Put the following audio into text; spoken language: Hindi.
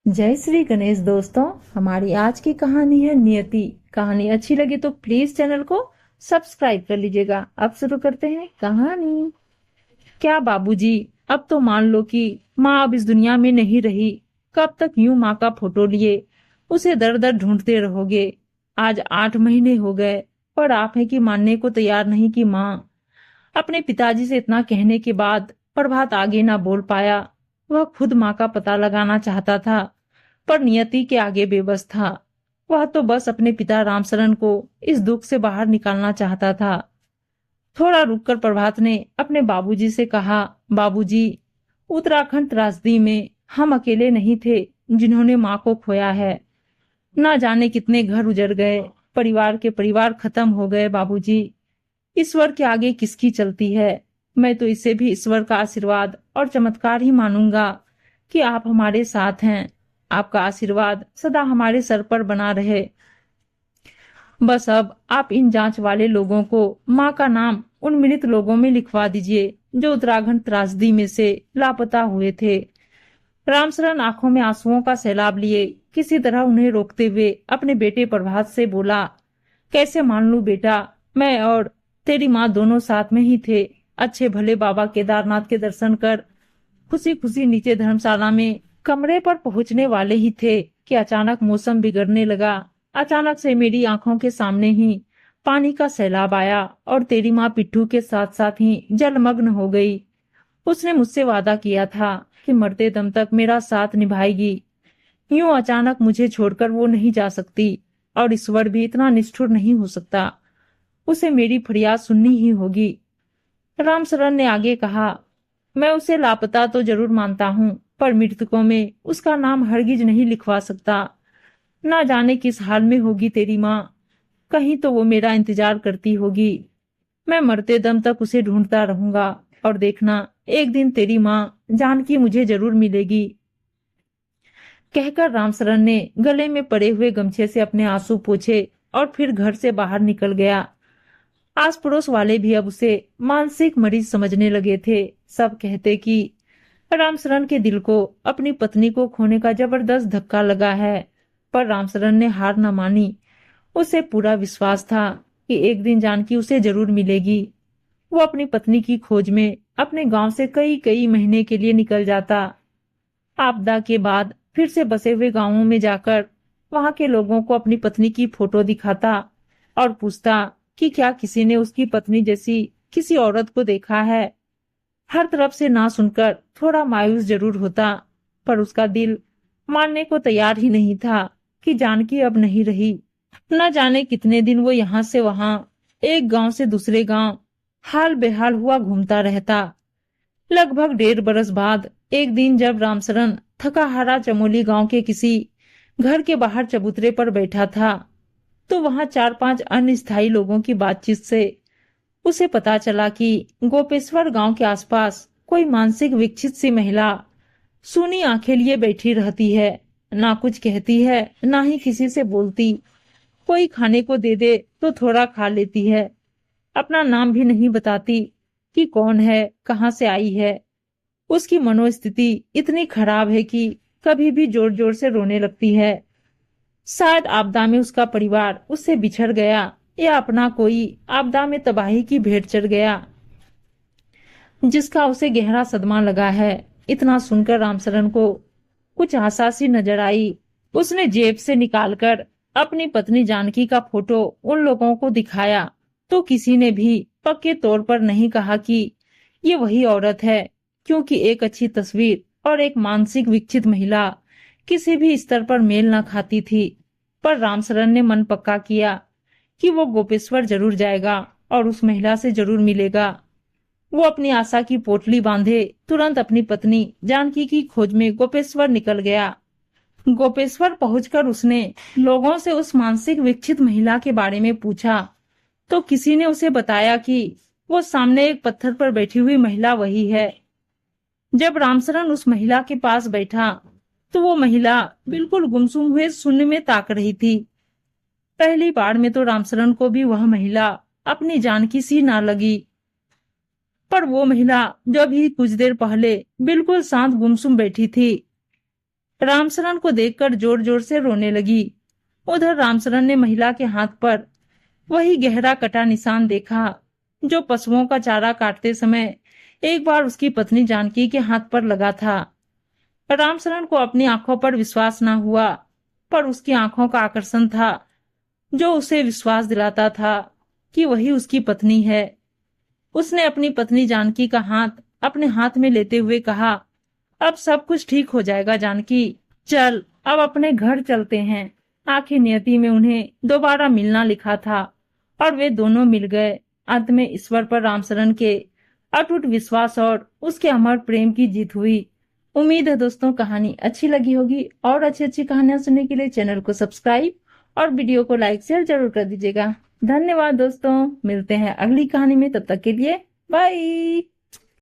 जय श्री गणेश दोस्तों। हमारी आज की कहानी है नियति। कहानी अच्छी लगी तो प्लीज चैनल को सब्सक्राइब कर लीजिएगा। अब शुरू करते हैं कहानी। क्या बाबूजी, अब तो मान लो कि माँ अब इस दुनिया में नहीं रही। कब तक यूं माँ का फोटो लिए उसे दर दर ढूंढते रहोगे? आज 8 महीने हो गए, पर आप है कि मानने को तैयार नहीं कि माँ। अपने पिताजी से इतना कहने के बाद प्रभात आगे ना बोल पाया। वह खुद माँ का पता लगाना चाहता था, पर नियति के आगे बेबस था। वह तो बस अपने पिता रामशरण को इस दुख से बाहर निकालना चाहता था। थोड़ा रुककर प्रभात ने अपने बाबूजी से कहा, बाबूजी, उत्तराखंड त्रासदी में हम अकेले नहीं थे जिन्होंने माँ को खोया है। ना जाने कितने घर उजड़ गए, परिवार के परिवार खत्म हो गए। बाबूजी, ईश्वर के आगे किसकी चलती है? मैं तो इसे भी ईश्वर का आशीर्वाद और चमत्कार ही मानूंगा कि आप हमारे साथ हैं। आपका आशीर्वाद सदा हमारे सर पर बना रहे। बस अब आप इन जांच वाले लोगों को माँ का नाम उन मृत लोगों में लिखवा दीजिए जो उत्तराखंड त्रासदी में से लापता हुए थे। रामशरण आंखों में आंसुओं का सैलाब लिए किसी तरह उन्हें रोकते हुए अपने बेटे प्रभात से बोला, कैसे मान लूं बेटा, मैं और तेरी माँ दोनों साथ में ही थे। अच्छे भले बाबा केदारनाथ के दर्शन कर खुशी खुशी नीचे धर्मशाला में कमरे पर पहुंचने वाले ही थे कि अचानक मौसम बिगड़ने लगा। अचानक से मेरी आंखों के सामने ही पानी का सैलाब आया और तेरी माँ पिट्ठू के साथ साथ ही जलमग्न हो गई। उसने मुझसे वादा किया था कि मरते दम तक मेरा साथ निभाएगी। यूं अचानक मुझे छोड़कर वो नहीं जा सकती, और ईश्वर भी इतना निष्ठुर नहीं हो सकता। उसे मेरी फरियाद सुननी ही होगी। रामशरण ने आगे कहा, मैं उसे लापता तो जरूर मानता हूँ, पर मृतकों में उसका नाम हरगिज नहीं लिखवा सकता। ना जाने किस हाल में होगी तेरी माँ। कहीं तो वो मेरा इंतजार करती होगी। मैं मरते दम तक उसे ढूंढता रहूंगा, और देखना एक दिन तेरी माँ जानकी मुझे जरूर मिलेगी। कहकर रामशरण ने गले में पड़े हुए गमछे से अपने आंसू पोंछे और फिर घर से बाहर निकल गया। आस पड़ोस वाले भी अब उसे मानसिक मरीज समझने लगे थे। सब कहते कि रामशरण के दिल को अपनी पत्नी को खोने का जबरदस्त धक्का लगा है। पर रामशरण ने हार न मानी। उसे पूरा विश्वास था कि एक दिन जानकी उसे जरूर मिलेगी। वो अपनी पत्नी की खोज में अपने गांव से कई कई महीने के लिए निकल जाता। आपदा के बाद फिर से बसे हुए गांवों में जाकर वहां के लोगों को अपनी पत्नी की फोटो दिखाता और पूछता कि क्या किसी ने उसकी पत्नी जैसी किसी औरत को देखा है। हर तरफ से ना सुनकर थोड़ा मायूस जरूर होता, पर उसका दिल मानने को तैयार ही नहीं था कि जानकी अब नहीं रही। न जाने कितने दिन वो यहाँ से वहां, एक गांव से दूसरे गांव हाल बेहाल हुआ घूमता रहता। लगभग 1.5 बरस बाद एक दिन जब रामशरण थका हारा चमोली गांव के किसी घर के बाहर चबूतरे पर बैठा था, तो वहां 4-5 अन्य स्थायी लोगों की बातचीत से उसे पता चला कि गोपेश्वर गांव के आसपास कोई मानसिक विक्षित सी महिला सूनी आंखें लिए बैठी रहती है। ना कुछ कहती है, ना ही किसी से बोलती। कोई खाने को दे दे तो थोड़ा खा लेती है। अपना नाम भी नहीं बताती कि कौन है, कहाँ से आई है। उसकी मनोस्थिति इतनी खराब है कि कभी भी जोर जोर से रोने लगती है। शायद आपदा में उसका परिवार उससे बिछड़ गया, या अपना कोई आपदा में तबाही की भेंट चढ़ गया जिसका उसे गहरा सदमा लगा है। इतना सुनकर रामशरण को कुछ आशा सी नजर आई। उसने जेब से निकालकर अपनी पत्नी जानकी का फोटो उन लोगों को दिखाया, तो किसी ने भी पक्के तौर पर नहीं कहा कि ये वही औरत है, क्योंकि एक अच्छी तस्वीर और एक मानसिक विकसित महिला किसी भी स्तर पर मेल न खाती थी। पर रामशरण ने मन पक्का किया कि वो गोपेश्वर जरूर जाएगा और उस महिला से जरूर मिलेगा। वो अपनी आशा की पोटली बांधे तुरंत अपनी पत्नी जानकी की खोज में गोपेश्वर निकल गया। गोपेश्वर पहुंचकर उसने लोगों से उस मानसिक विकसित महिला के बारे में पूछा, तो किसी ने उसे बताया कि वो सामने एक पत्थर पर बैठी हुई महिला वही है। जब रामशरण उस महिला के पास बैठा, तो वो महिला बिल्कुल गुमसुम हुए शून्य में ताक रही थी। पहली बार में तो रामशरण को भी वह महिला अपनी जानकी सी ना लगी, पर वो महिला जब ही कुछ देर पहले बिल्कुल शांत गुमसुम बैठी थी, रामचरण को देखकर जोर जोर से रोने लगी। उधर रामचरण ने महिला के हाथ पर वही गहरा कटा निशान देखा जो पशुओं का चारा काटते समय एक बार उसकी पत्नी जानकी के हाथ पर लगा था। रामचरण को अपनी आंखों पर विश्वास न हुआ, पर उसकी आंखों का आकर्षण था जो उसे विश्वास दिलाता था कि वही उसकी पत्नी है। उसने अपनी पत्नी जानकी का हाथ अपने हाथ में लेते हुए कहा, अब सब कुछ ठीक हो जाएगा जानकी, चल अब अपने घर चलते हैं। आखिर नियति में उन्हें दोबारा मिलना लिखा था और वे दोनों मिल गए। अंत में ईश्वर पर रामचरण के अटूट विश्वास और उसके अमर प्रेम की जीत हुई। उम्मीद है दोस्तों कहानी अच्छी लगी होगी, और अच्छी अच्छी कहानियां सुनने के लिए चैनल को सब्सक्राइब और वीडियो को लाइक शेयर जरूर कर दीजिएगा। धन्यवाद दोस्तों, मिलते हैं अगली कहानी में, तब तक के लिए बाय।